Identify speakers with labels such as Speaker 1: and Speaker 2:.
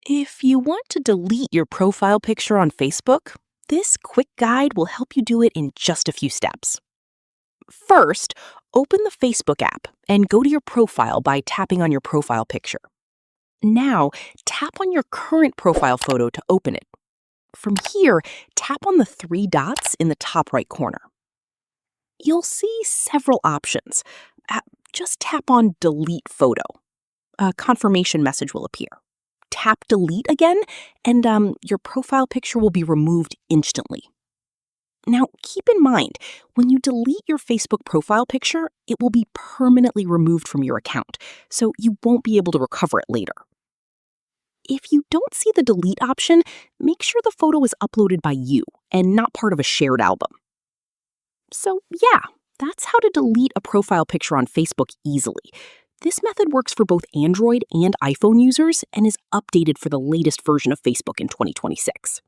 Speaker 1: If you want to delete your profile picture on Facebook, this quick guide will help you do it in just a few steps. First, open the Facebook app and go to your profile by tapping on your profile picture. Now, tap on your current profile photo to open it. From here, tap on the three dots in the top right corner. You'll see several options. Just tap on Delete Photo. A confirmation message will appear. Tap Delete again, and your profile picture will be removed instantly. Now, keep in mind, when you delete your Facebook profile picture, it will be permanently removed from your account, so you won't be able to recover it later. If you don't see the delete option, make sure the photo is uploaded by you and not part of a shared album. So yeah, that's how to delete a profile picture on Facebook easily. This method works for both Android and iPhone users and is updated for the latest version of Facebook in 2026.